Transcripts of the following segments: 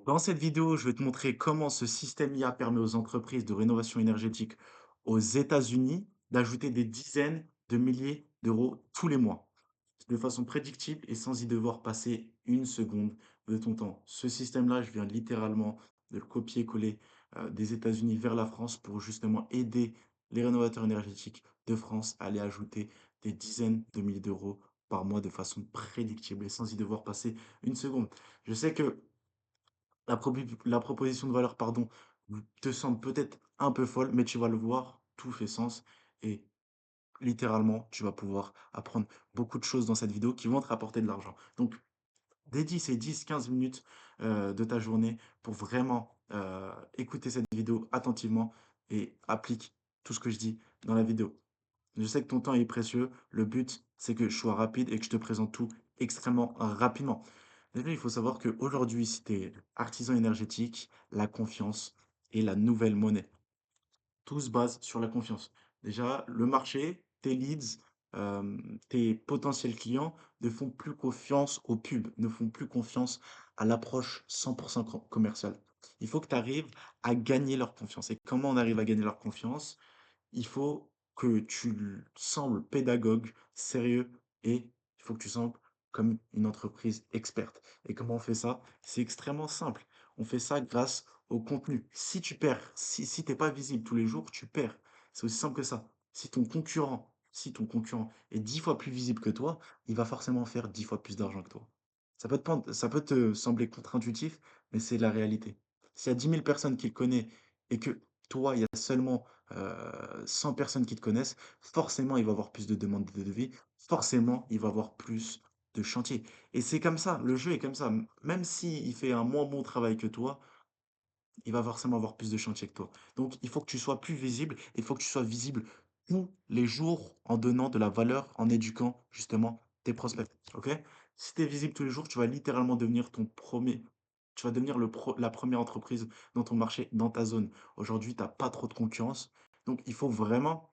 Dans cette vidéo, je vais te montrer comment ce système IA permet aux entreprises de rénovation énergétique aux États-Unis d'ajouter des dizaines de milliers d'euros tous les mois, de façon prédictible et sans y devoir passer une seconde de ton temps. Ce système-là, je viens littéralement de le copier-coller des États-Unis vers la France pour justement aider les rénovateurs énergétiques de France à aller ajouter des dizaines de milliers d'euros par mois de façon prédictible et sans y devoir passer une seconde. Je sais que la proposition de valeur, pardon, te semble peut-être un peu folle, mais tu vas le voir, tout fait sens et littéralement, tu vas pouvoir apprendre beaucoup de choses dans cette vidéo qui vont te rapporter de l'argent. Donc, dédie ces 10 15 minutes, de ta journée pour vraiment, écouter cette vidéo attentivement et applique tout ce que je dis dans la vidéo. Je sais que ton temps est précieux. Le but, c'est que je sois rapide et que je te présente tout extrêmement rapidement. Déjà, il faut savoir qu'aujourd'hui, si tu es artisan énergétique, la confiance est la nouvelle monnaie. Tout se base sur la confiance. Déjà, le marché, tes leads, tes potentiels clients ne font plus confiance aux pubs, ne font plus confiance à l'approche 100% commerciale. Il faut que tu arrives à gagner leur confiance. Et comment on arrive à gagner leur confiance? Il faut que tu sembles pédagogue, sérieux et il faut que tu sembles comme une entreprise experte. Et comment on fait ça? C'est extrêmement simple. On fait ça grâce au contenu. Si tu perds, si tu pas visible tous les jours, tu perds. C'est aussi simple que ça. Si ton concurrent est 10 fois plus visible que toi, il va forcément faire 10 fois plus d'argent que toi. Ça peut te sembler contre-intuitif, mais c'est la réalité. S'il y a 10 000 personnes qui le connaissent et que toi, il y a seulement 100 personnes qui te connaissent, forcément, il va y avoir plus de demandes de devis, forcément, il va y avoir plus de chantiers. Et c'est comme ça, le jeu est comme ça. Même s'il fait un moins bon travail que toi, il va forcément avoir plus de chantiers que toi. Donc, il faut que tu sois plus visible, il faut que tu sois visible tous les jours en donnant de la valeur, en éduquant justement tes prospects. OK? Si tu es visible tous les jours, tu vas littéralement devenir tu vas devenir la première entreprise dans ton marché, dans ta zone. Aujourd'hui, tu as pas trop de concurrence. Donc, il faut vraiment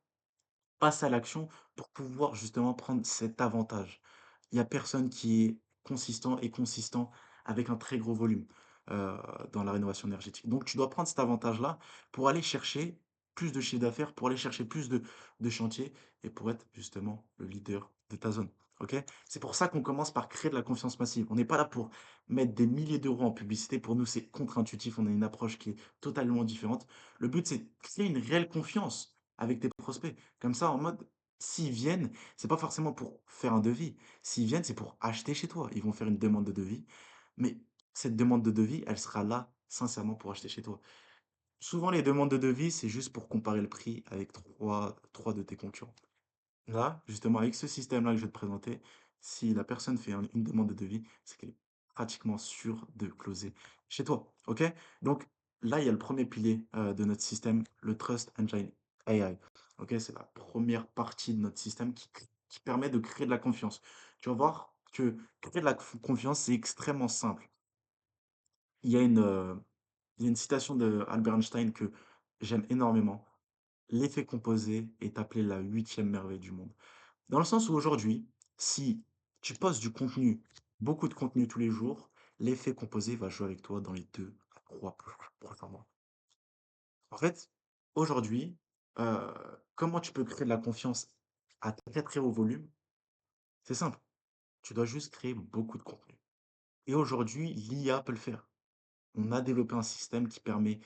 passer à l'action pour pouvoir justement prendre cet avantage. Il y a personne qui est consistant avec un très gros volume, heu, dans la rénovation énergétique. Donc tu dois prendre cet avantage-là pour aller chercher plus de chiffre d'affaires, pour aller chercher plus de chantiers et pour être justement le leader de ta zone, OK? C'est pour ça qu'on commence par créer de la confiance massive. On n'est pas là pour mettre des milliers d'euros en publicité. Pour nous, c'est contre-intuitif, on a une approche qui est totalement différente. Le but, c'est de créer une réelle confiance avec tes prospects. Comme ça, en mode, s'ils viennent, c'est pas forcément pour faire un devis. S'ils viennent, c'est pour acheter chez toi. Ils vont faire une demande de devis, mais cette demande de devis, elle sera là sincèrement pour acheter chez toi. Souvent, les demandes de devis, c'est juste pour comparer le prix avec trois de tes concurrents. Là, justement, avec ce système-là que je vais te présenter, si la personne fait une demande de devis, c'est qu'elle est pratiquement sûre de closer chez toi. OK? Donc là, il y a le premier pilier de notre système, le Trust Engine AI. OK? C'est la première partie de notre système qui permet de créer de la confiance. Tu vas voir que créer de la confiance, c'est extrêmement simple. Il y a une citation de Albert Einstein que j'aime énormément. L'effet composé est appelé la huitième merveille du monde. Dans le sens où aujourd'hui, si tu postes du contenu, beaucoup de contenu tous les jours, l'effet composé va jouer avec toi dans les 2 à 3 prochains mois. En fait, aujourd'hui, comment tu peux créer de la confiance à très, très haut volume? C'est simple, tu dois juste créer beaucoup de contenu et aujourd'hui, l'IA peut le faire. On a développé un système qui permet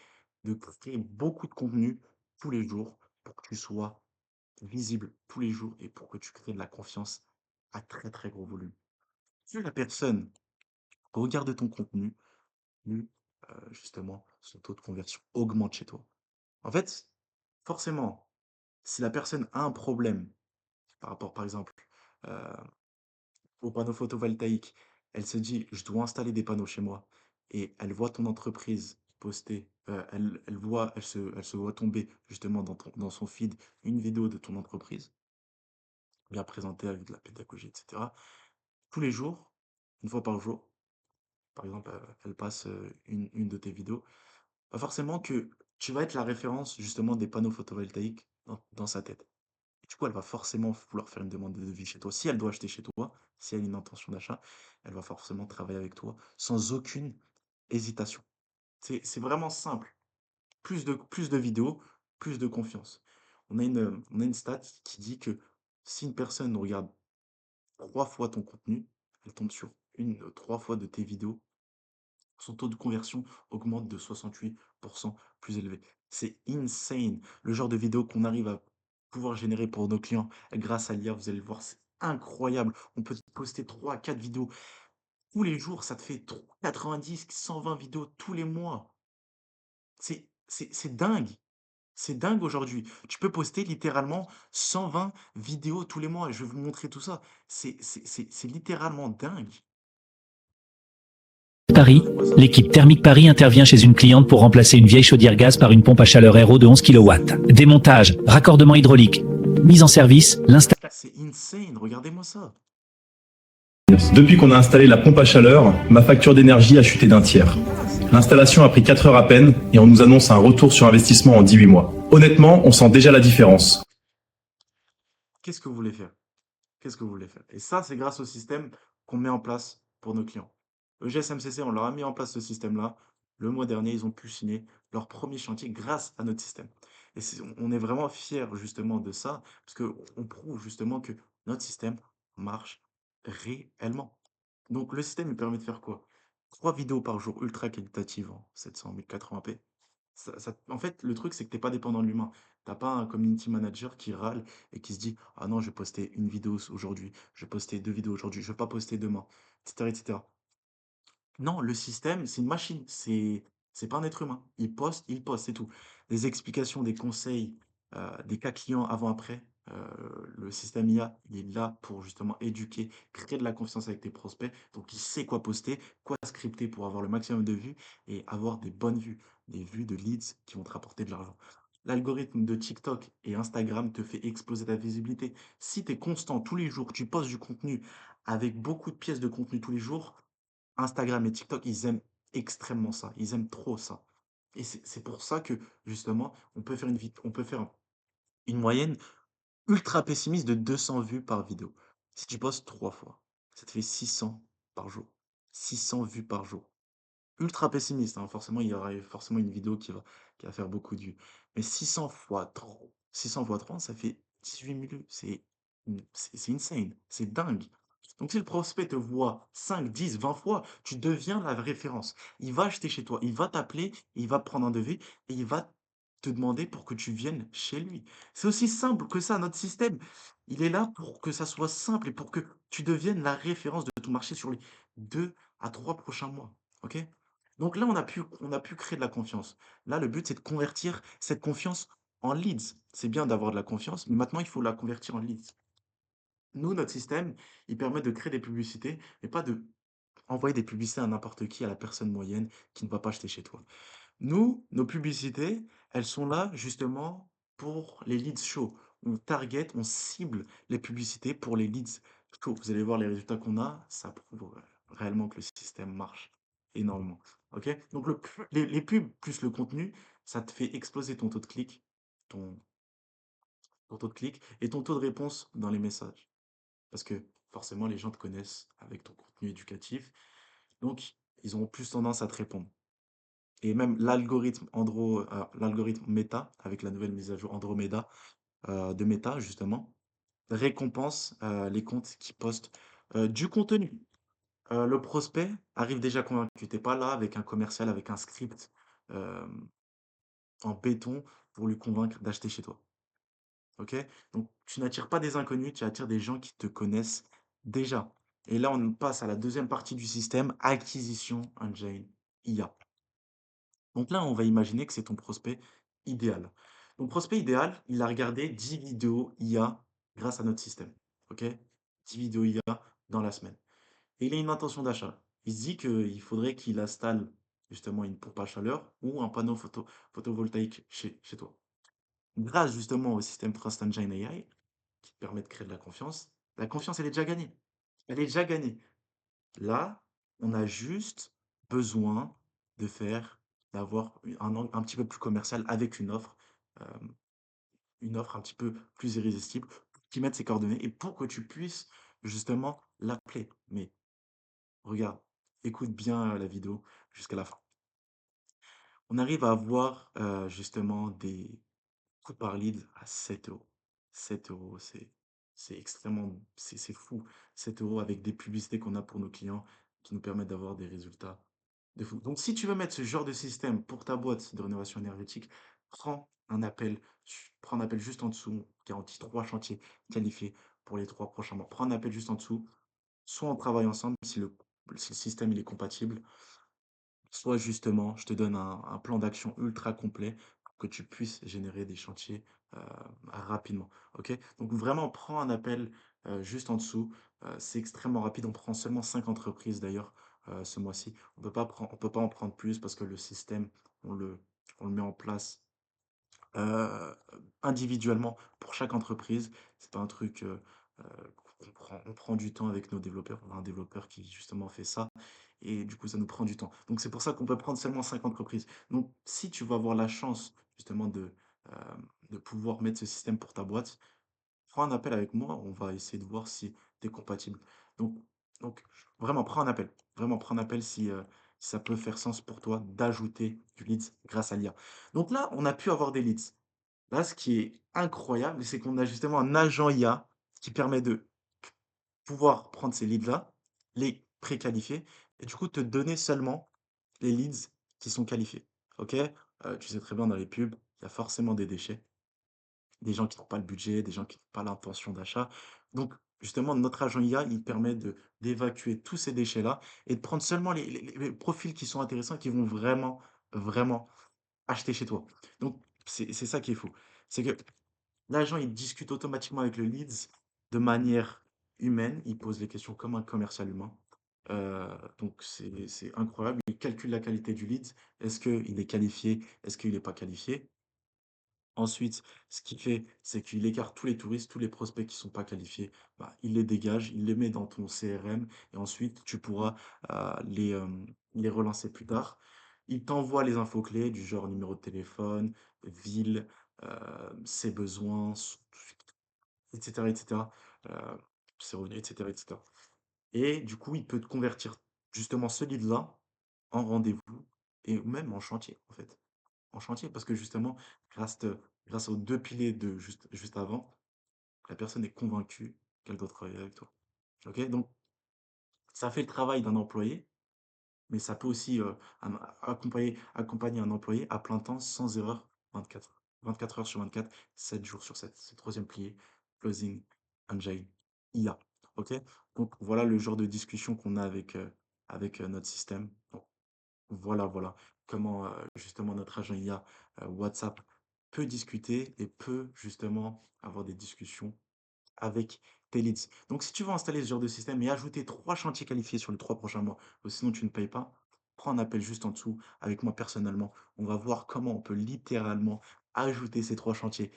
de créer beaucoup de contenu tous les jours pour que tu sois visible tous les jours et pour que tu crées de la confiance à très, très gros volume. Plus la personne regarde ton contenu, plus, justement, son taux de conversion augmente chez toi. En fait, forcément, si la personne a un problème par rapport, par exemple, heu, aux panneaux photovoltaïques, elle se dit: «Je dois installer des panneaux chez moi» et elle voit ton entreprise poster, elle se voit tomber justement dans son feed une vidéo de ton entreprise, bien présentée avec de la pédagogie et cetera. Tous les jours, une fois par jour, par exemple, elle passe, une de tes vidéos, bah, forcément que tu vas être la référence justement des panneaux photovoltaïques dans sa tête. Et du coup, elle va forcément vouloir faire une demande de devis chez toi. Si elle doit acheter chez toi, si elle a une intention d'achat, elle va forcément travailler avec toi sans aucune hésitation. C'est vraiment simple. Plus de vidéos, plus de confiance. On a une stat qui dit que si une personne regarde 3 fois ton contenu, elle tombe sur 3 fois de tes vidéos, son taux de conversion augmente de 68 plus élevé. C'est insane, le genre de vidéo qu'on arrive à pouvoir générer pour nos clients grâce à l'IA, vous allez le voir, c'est incroyable. On peut poster 3 4 vidéos tous les jours, ça te fait 90-120 vidéos tous les mois. C'est dingue! C'est dingue aujourd'hui. Tu peux poster littéralement 120 vidéos tous les mois et je vais vous montrer tout ça. C'est littéralement dingue. Paris, Regardez-moi ça. l'équipe Thermique Paris intervient chez une cliente pour remplacer une vieille chaudière gaz par une pompe à chaleur RO de 11 kW. Démontage, raccordement hydraulique, mise en service, l'installation. C'est insane, regardez-moi ça. Depuis qu'on a installé la pompe à chaleur, ma facture d'énergie a chuté d'un tiers. Voilà, L'installation a pris 4 heures à peine et on nous annonce un retour sur investissement en 18 mois. Honnêtement, on sent déjà la différence. qu'est-ce que vous voulez faire? Qu'est-ce que vous voulez faire? Et ça, c'est grâce au système qu'on met en place pour nos clients. EGSMCC, on leur a mis en place ce système-là. Le mois dernier, ils ont pu signer leur premier chantier grâce à notre système. Et on est vraiment fiers justement de ça, parce qu'on prouve justement que notre système marche réellement. Donc le système, il permet de faire quoi? 3 vidéos par jour ultra qualitatives en 700 1080p. En fait, le truc, c'est que tu pas dépendant de l'humain. T'as pas un community manager qui râle et qui se dit: «Ah non, je vais poster une vidéo aujourd'hui, je vais poster 2 vidéos aujourd'hui, je vais pas poster demain», et cetera. Non, le système, c'est une machine, c'est pas un être humain. Il poste, c'est tout. Des explications, des conseils, des cas clients avant-après, le système IA, il est là pour justement éduquer, créer de la confiance avec tes prospects. Donc il sait quoi poster, quoi scripter pour avoir le maximum de vues et avoir des bonnes vues, des vues de leads qui vont te rapporter de l'argent. L'algorithme de TikTok et Instagram te fait exploser ta visibilité. Si tu es constant tous les jours, tu postes du contenu avec beaucoup de pièces de contenu tous les jours, Instagram et TikTok, ils aiment extrêmement ça. Ils aiment trop ça. Et c'est pour ça que, justement, on peut faire une moyenne ultra pessimiste de 200 vues par vidéo. Si tu postes 3 fois, ça te fait 600 par jour. 600 vues par jour. Ultra pessimiste, hein, forcément, il y aura forcément une vidéo qui va faire beaucoup de vues. Mais 600 fois 30, ça fait 18 000 vues. C'est insane, c'est dingue. Donc si le prospect te voit 5, 10, 20 fois, tu deviens la référence. Il va acheter chez toi, il va t'appeler, il va prendre un devis et il va te demander pour que tu viennes chez lui. C'est aussi simple que ça, notre système. Il est là pour que ça soit simple et pour que tu deviennes la référence de ton marché sur les 2 à 3 prochains mois. OK? Donc là, on a pu créer de la confiance. Là, le but, c'est de convertir cette confiance en leads. C'est bien d'avoir de la confiance, mais maintenant, il faut la convertir en leads. Nous, notre système, il permet de créer des publicités, mais pas de envoyer des publicités à n'importe qui, à la personne moyenne qui ne va pas acheter chez toi. Nous, nos publicités, elles sont là justement pour les leads chauds. On target, on cible les publicités pour les leads chauds. Vous allez voir les résultats qu'on a, ça prouve réellement que le système marche énormément. OK? Donc les pubs plus le contenu, ça te fait exploser ton, ton taux de clic et ton taux de réponse dans les messages. Parce que forcément, les gens te connaissent avec ton contenu éducatif. Donc, ils auront plus tendance à te répondre. Et même l'algorithme Meta, avec la nouvelle mise à jour Andromeda de Meta, justement, récompense les comptes qui postent du contenu. Le prospect arrive déjà convaincu. T'es pas là avec un commercial, avec un script euh, en béton pour lui convaincre d'acheter chez toi. OK? Donc tu n'attires pas des inconnus, tu attires des gens qui te connaissent déjà. Et là, on passe à la deuxième partie du système, acquisition engine IA. Donc là, on va imaginer que c'est ton prospect idéal. Ton prospect idéal, il a regardé 10 vidéos IA grâce à notre système. OK? 10 vidéos IA dans la semaine. Et il a une intention d'achat. Il se dit qu'il faudrait qu'il installe justement une pompe à chaleur ou un panneau photovoltaïque chez toi. Grâce justement au système Trust Engine AI, qui te permet de créer de la confiance, elle est déjà gagnée. Elle est déjà gagnée. Là, on a juste besoin de faire, d'avoir un petit peu plus commercial avec une offre un petit peu plus irrésistible, qui mette ses coordonnées et pour que tu puisses justement l'appeler. Mais regarde, écoute bien la vidéo jusqu'à la fin. On arrive à avoir, justement des coûts par lead à 7 €. 7 €, c'est extrêmement c'est fou. 7 € avec des publicités qu'on a pour nos clients qui nous permettent d'avoir des résultats de fou. Donc si tu veux mettre ce genre de système pour ta boîte de rénovation énergétique, prends un appel juste en dessous, on garantit 3 chantiers qualifiés pour les 3 prochains mois. Prends un appel juste en dessous, soit on travaille ensemble si le système il est compatible, soit justement, je te donne un plan d'action ultra complet pour que tu puisses générer des chantiers, heu, rapidement, OK? Donc vraiment, prends un appel, juste en dessous, c'est extrêmement rapide. On prend seulement 5 entreprises d'ailleurs, ce mois-ci. On peut pas en prendre plus parce que le système, on le on le met en place Heu, individuellement pour chaque entreprise. C'est pas un truc, on prend du temps avec nos développeurs. On a un développeur qui justement fait ça et du coup, ça nous prend du temps. Donc c'est pour ça qu'on peut prendre seulement 5 entreprises. Donc si tu veux avoir la chance justement de pouvoir mettre ce système pour ta boîte, prends un appel avec moi, on va essayer de voir si tu es compatible. Donc donc vraiment prends un appel. Vraiment prends un appel si ça peut faire sens pour toi d'ajouter du leads grâce à l'IA. Donc là, on a pu avoir des leads. Là, ce qui est incroyable, c'est qu'on a justement un agent IA qui permet de pouvoir prendre ces leads-là, les préqualifier et du coup te donner seulement les leads qui sont qualifiés. OK? Tu sais très bien dans les pubs, il y a forcément des déchets. Des gens qui n'ont pas le budget, des gens qui n'ont pas l'intention d'achat. Donc, justement, notre agent IA, il permet d'évacuer tous ces déchets-là et de prendre seulement les profils qui sont intéressants, qui vont vraiment, vraiment acheter chez toi. Donc, c'est ça qui est fou. C'est que l'agent, il discute automatiquement avec le leads de manière humaine. Il pose les questions comme un commercial humain. Donc, c'est incroyable. Il calcule la qualité du lead. Est-ce qu'il est qualifié? Est-ce qu'il n'est pas qualifié? Ensuite, ce qu'il fait, c'est qu'il écarte tous les touristes, tous les prospects qui sont pas qualifiés, bah, il les dégage, il les met dans ton CRM et ensuite tu pourras, les relancer plus tard. Il t'envoie les infos clés du genre numéro de téléphone, ville, ses besoins, et cetera et cetera, heu, ses revenus et cetera et du coup, il peut te convertir justement ce lead-là en rendez-vous et même en chantier, en fait. En chantier parce que justement, grâce aux 2 piliers de juste avant, la personne est convaincue qu'elle doit travailler avec toi. OK? Donc ça fait le travail d'un employé, mais ça peut aussi, accompagner un employé à plein temps sans erreur 24 heures sur 24, 7 jours sur 7. C'est le 3e pilier, Closing Engine IA. OK? Donc voilà le genre de discussion qu'on a avec notre système. Donc voilà, voilà comment, justement notre agent IA, WhatsApp peut discuter et peut justement avoir des discussions avec tes leads. Donc si tu veux installer ce genre de système et ajouter 3 chantiers qualifiés sur les 3 prochains mois, ou sinon tu ne payes pas, prends un appel juste en dessous avec moi personnellement. On va voir comment on peut littéralement ajouter ces 3 chantiers